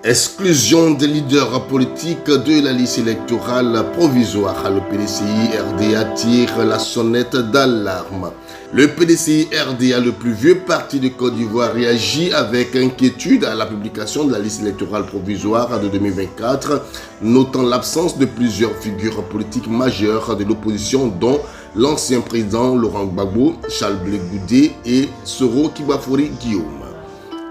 Exclusion des leaders politiques de la liste électorale provisoire. Le PDCI-RDA tire la sonnette d'alarme. Le PDCI-RDA, le plus vieux parti de Côte d'Ivoire, réagit avec inquiétude à la publication de la liste électorale provisoire de 2024, notant l'absence de plusieurs figures politiques majeures de l'opposition, dont l'ancien président Laurent Gbagbo, Charles Blé Goudé et Soro Kibafori Guillaume.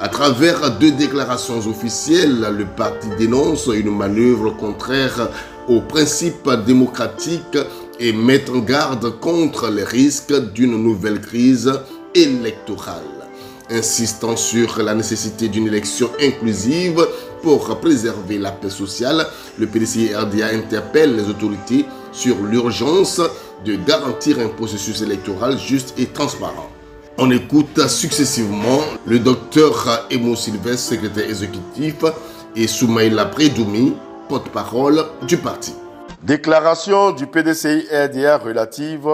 À travers deux déclarations officielles, le parti dénonce une manœuvre contraire aux principes démocratiques et met en garde contre les risques d'une nouvelle crise électorale. Insistant sur la nécessité d'une élection inclusive pour préserver la paix sociale, le PDCI-RDA interpelle les autorités sur l'urgence de garantir un processus électoral juste et transparent. On écoute successivement le docteur Emo Sylvestre, secrétaire exécutif, et Soumaïla Prédoumi, porte-parole du parti. Déclaration du PDCI-RDA relative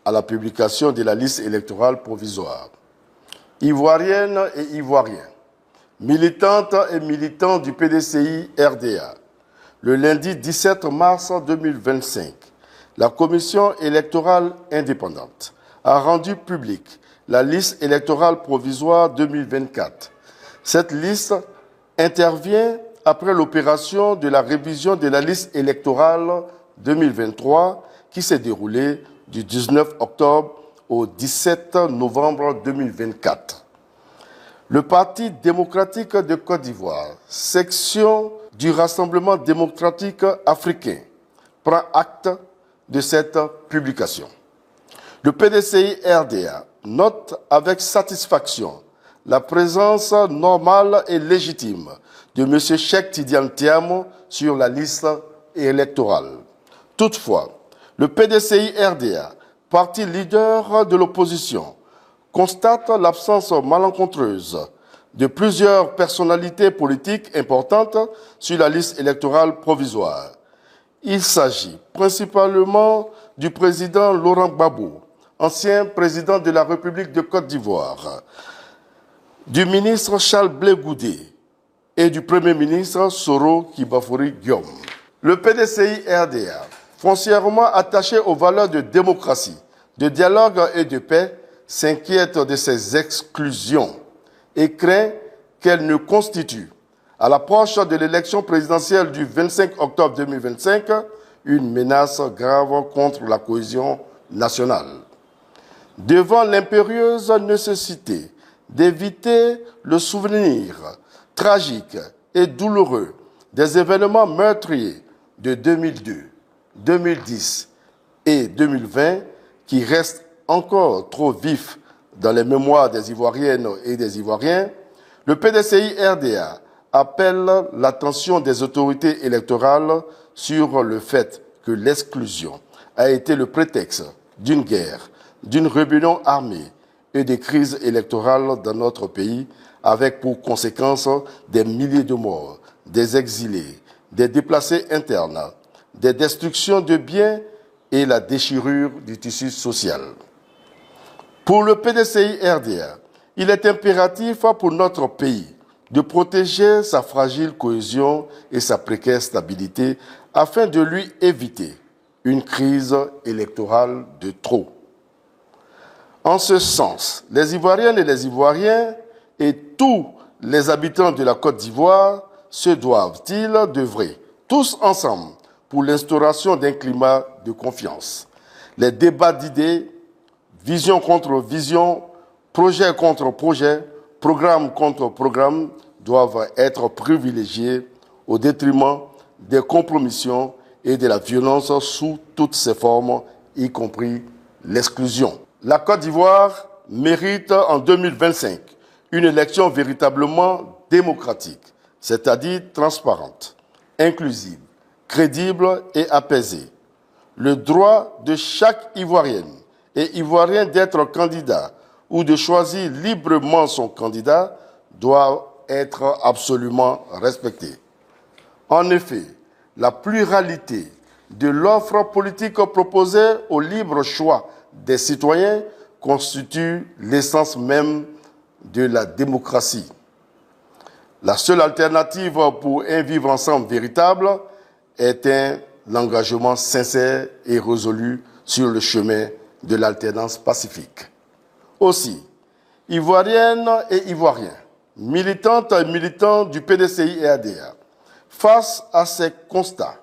à la publication de la liste électorale provisoire. Ivoiriennes et Ivoiriens, militantes et militants du PDCI-RDA, le lundi 17 mars 2025, la Commission électorale indépendante a rendu publique la liste électorale provisoire 2024. Cette liste intervient après l'opération de la révision de la liste électorale 2023 qui s'est déroulée du 19 octobre au 17 novembre 2024. Le Parti démocratique de Côte d'Ivoire, section du Rassemblement démocratique africain, prend acte de cette publication. Le PDCI-RDA note avec satisfaction la présence normale et légitime de M. Cheikh Tidiane Tiam sur la liste électorale. Toutefois, le PDCI-RDA, parti leader de l'opposition, constate l'absence malencontreuse de plusieurs personnalités politiques importantes sur la liste électorale provisoire. Il s'agit principalement du président Laurent Gbagbo, ancien président de la République de Côte d'Ivoire, du ministre Charles Blé Goudé et du Premier ministre Soro Kibafori Guillaume. Le PDCI-RDA, foncièrement attaché aux valeurs de démocratie, de dialogue et de paix, s'inquiète de ces exclusions et craint qu'elles ne constituent, à l'approche de l'élection présidentielle du 25 octobre 2025, une menace grave contre la cohésion nationale. Devant l'impérieuse nécessité d'éviter le souvenir tragique et douloureux des événements meurtriers de 2002, 2010 et 2020 qui restent encore trop vifs dans les mémoires des Ivoiriennes et des Ivoiriens, le PDCI-RDA appelle l'attention des autorités électorales sur le fait que l'exclusion a été le prétexte d'une guerre, d'une rébellion armée et des crises électorales dans notre pays, avec pour conséquence des milliers de morts, des exilés, des déplacés internes, des destructions de biens et la déchirure du tissu social. Pour le PDCI-RDA, il est impératif pour notre pays de protéger sa fragile cohésion et sa précaire stabilité afin de lui éviter une crise électorale de trop. En ce sens, les Ivoiriennes et les Ivoiriens et tous les habitants de la Côte d'Ivoire se doivent-ils d'œuvrer tous ensemble pour l'instauration d'un climat de confiance. Les débats d'idées, vision contre vision, projet contre projet, programme contre programme doivent être privilégiés au détriment des compromissions et de la violence sous toutes ses formes, y compris l'exclusion. La Côte d'Ivoire mérite en 2025 une élection véritablement démocratique, c'est-à-dire transparente, inclusive, crédible et apaisée. Le droit de chaque Ivoirienne et Ivoirien d'être candidat ou de choisir librement son candidat doit être absolument respecté. En effet, la pluralité de l'offre politique proposée au libre choix des citoyens constitue l'essence même de la démocratie. La seule alternative pour un vivre ensemble véritable est l'engagement sincère et résolu sur le chemin de l'alternance pacifique. Aussi, Ivoiriennes et Ivoiriens, militantes et militants du PDCI-RDA, face à ces constats,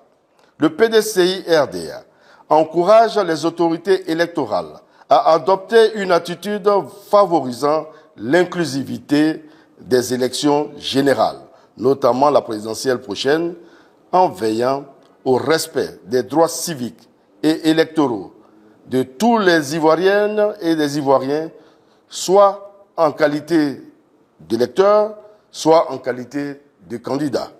le PDCI-RDA encourage les autorités électorales à adopter une attitude favorisant l'inclusivité des élections générales, notamment la présidentielle prochaine, en veillant au respect des droits civiques et électoraux de tous les Ivoiriennes et des Ivoiriens, soit en qualité d'électeurs, soit en qualité de candidats.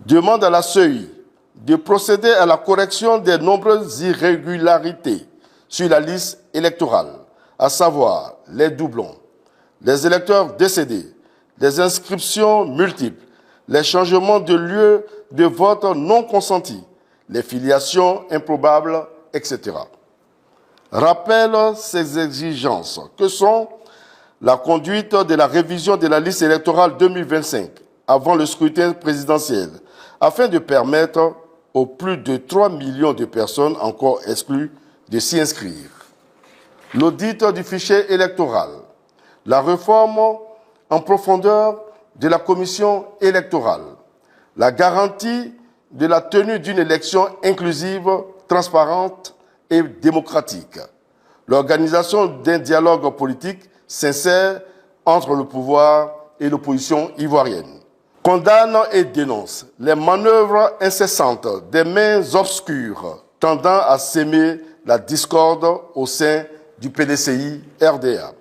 Demande à la CEI de procéder à la correction des nombreuses irrégularités sur la liste électorale, à savoir les doublons, les électeurs décédés, les inscriptions multiples, les changements de lieu de vote non consentis, les filiations improbables, etc. Rappelle ces exigences que sont la conduite de la révision de la liste électorale 2025 avant le scrutin présidentiel, afin de permettre aux plus de 3 millions de personnes encore exclues de s'y inscrire. L'audit du fichier électoral, la réforme en profondeur de la commission électorale, la garantie de la tenue d'une élection inclusive, transparente et démocratique, l'organisation d'un dialogue politique sincère entre le pouvoir et l'opposition ivoirienne, condamne et dénonce les manœuvres incessantes des mains obscures tendant à s'aimer la discorde au sein du PDCI-RDA,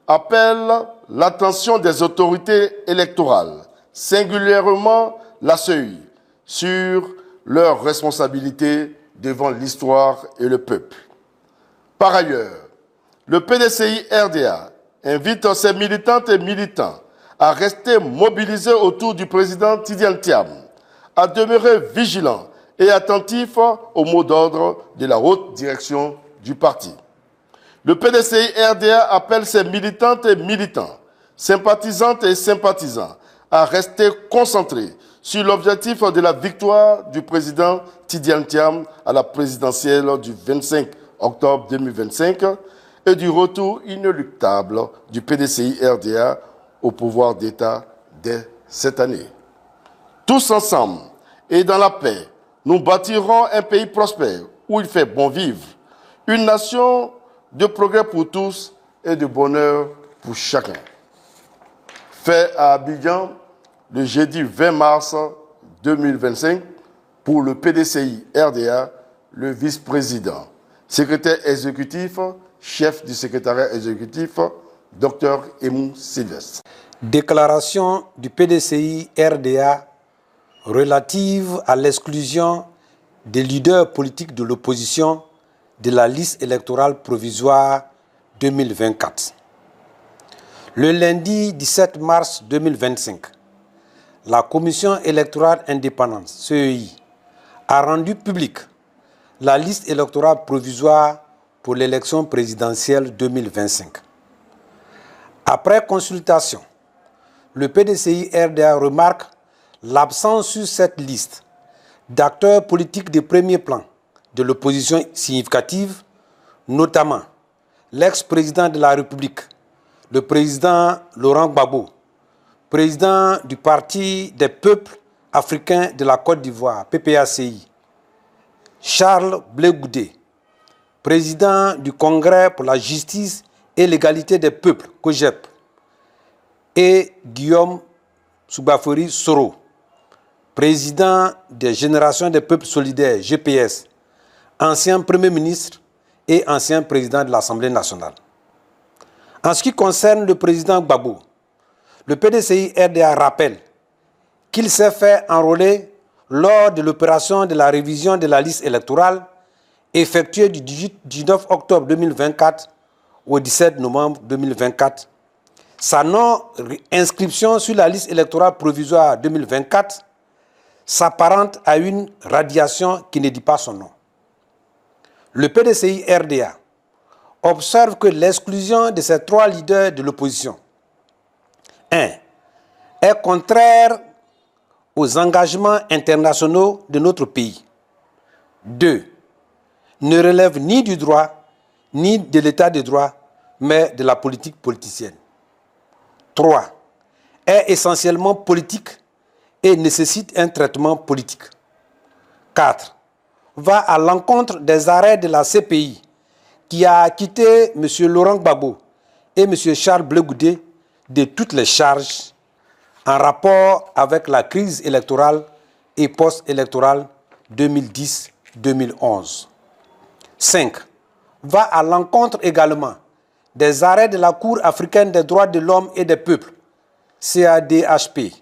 appelle l'attention des autorités électorales, singulièrement la CEI, sur leurs responsabilités devant l'histoire et le peuple. Par ailleurs, le PDCI-RDA invite ses militantes et militants à rester mobilisés autour du président Tidiane Thiam, à demeurer vigilants et attentifs aux mots d'ordre de la haute direction du parti. Le PDCI-RDA appelle ses militantes et militants, sympathisantes et sympathisants à rester concentrés sur l'objectif de la victoire du président Tidiane Thiam à la présidentielle du 25 octobre 2025 et du retour inéluctable du PDCI-RDA au pouvoir d'État dès cette année. Tous ensemble et dans la paix, nous bâtirons un pays prospère où il fait bon vivre, une nation de progrès pour tous et de bonheur pour chacun. Fait à Abidjan le jeudi 20 mars 2025 pour le PDCI-RDA, le vice-président, secrétaire exécutif, chef du secrétariat exécutif, Dr Emou Sylvestre. Déclaration du PDCI-RDA relative à l'exclusion des leaders politiques de l'opposition de la liste électorale provisoire 2024. Le lundi 17 mars 2025, la Commission électorale indépendante, CEI, a rendu publique la liste électorale provisoire pour l'élection présidentielle 2025. Après consultation, le PDCI-RDA remarque l'absence sur cette liste d'acteurs politiques de premier plan de l'opposition significative, notamment l'ex-président de la République, le président Laurent Gbagbo, président du Parti des peuples africains de la Côte d'Ivoire, PPACI, Charles Blé Goudé, président du Congrès pour la justice et l'égalité des peuples, COJEP, et Guillaume Soubafori Soro, président des Générations des peuples solidaires, GPS, ancien Premier ministre et ancien président de l'Assemblée nationale. En ce qui concerne le président Gbagbo, le PDCI-RDA rappelle qu'il s'est fait enrôler lors de l'opération de la révision de la liste électorale effectuée du 19 octobre 2024 au 17 novembre 2024. Sa non-inscription sur la liste électorale provisoire 2024 s'apparente à une radiation qui ne dit pas son nom. Le PDCI-RDA observe que l'exclusion de ces trois leaders de l'opposition 1. est contraire aux engagements internationaux de notre pays. 2. Ne relève ni du droit, ni de l'état de droit, mais de la politique politicienne. 3. Est essentiellement politique et nécessite un traitement politique. 4. Va à l'encontre des arrêts de la CPI qui a acquitté M. Laurent Gbagbo et M. Charles Blé Goudé de toutes les charges en rapport avec la crise électorale et post-électorale 2010-2011. 5. Va à l'encontre également des arrêts de la Cour africaine des droits de l'homme et des peuples, CADHP,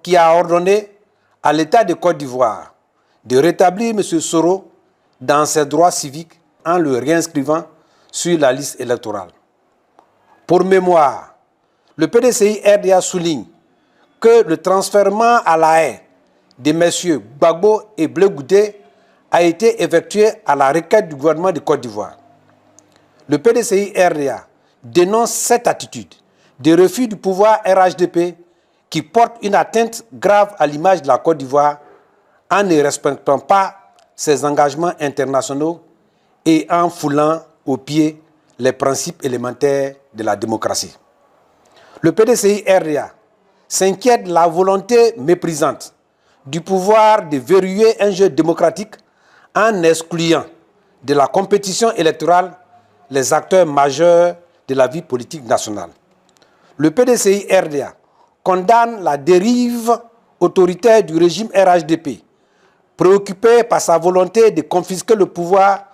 qui a ordonné à l'État de Côte d'Ivoire de rétablir M. Soro dans ses droits civiques en le réinscrivant sur la liste électorale. Pour mémoire, le PDCI-RDA souligne que le transfèrement à La Haye de M. Gbagbo et Blé Goudé a été effectué à la requête du gouvernement de Côte d'Ivoire. Le PDCI-RDA dénonce cette attitude de refus du pouvoir RHDP qui porte une atteinte grave à l'image de la Côte d'Ivoire en ne respectant pas ses engagements internationaux et en foulant aux pieds les principes élémentaires de la démocratie. Le PDCI-RDA s'inquiète de la volonté méprisante du pouvoir de verrouiller un jeu démocratique en excluant de la compétition électorale les acteurs majeurs de la vie politique nationale. Le PDCI-RDA condamne la dérive autoritaire du régime RHDP, préoccupé par sa volonté de confisquer le pouvoir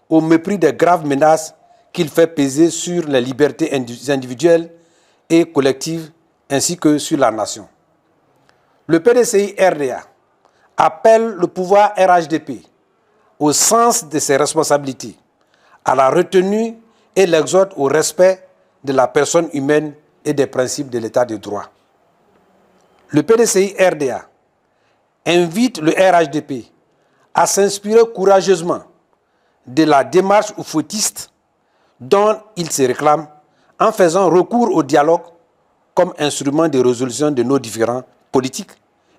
au mépris des graves menaces qu'il fait peser sur les libertés individuelles et collectives ainsi que sur la nation. Le PDCI-RDA appelle le pouvoir RHDP au sens de ses responsabilités, à la retenue et l'exhorte au respect de la personne humaine et des principes de l'état de droit. Le PDCI-RDA invite le RHDP à s'inspirer courageusement de la démarche oufotiste dont il se réclame en faisant recours au dialogue comme instrument de résolution de nos différends politiques,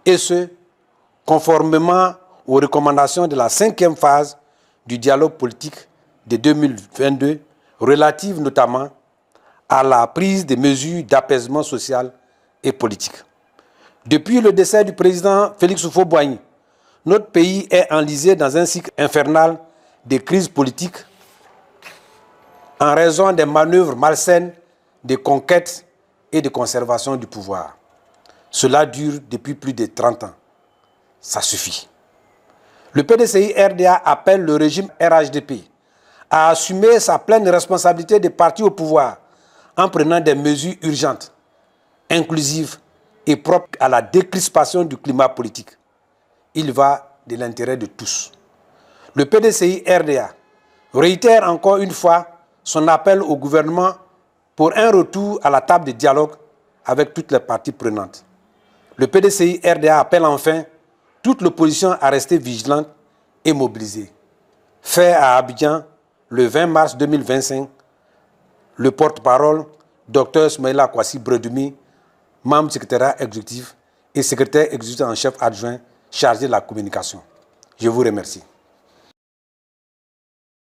et ce, conformément aux recommandations de la 5e phase du dialogue politique de 2022, relative notamment à la prise de mesures d'apaisement social et politique. Depuis le décès du président Félix Houphouët-Boigny, notre pays est enlisé dans un cycle infernal de crises politiques en raison des manœuvres malsaines de conquête et de conservation du pouvoir. Cela dure depuis plus de 30 ans. Ça suffit. Le PDCI-RDA appelle le régime RHDP à assumer sa pleine responsabilité de parti au pouvoir en prenant des mesures urgentes, inclusives et propres à la décrispation du climat politique. Il va de l'intérêt de tous. Le PDCI-RDA réitère encore une fois son appel au gouvernement pour un retour à la table de dialogue avec toutes les parties prenantes. Le PDCI-RDA appelle enfin toute l'opposition à rester vigilante et mobilisée. Fait à Abidjan le 20 mars 2025, le porte-parole, Dr Smaïla Kwasi Bredumi, membre du secrétariat exécutif et secrétaire exécutif en chef adjoint chargé de la communication. Je vous remercie.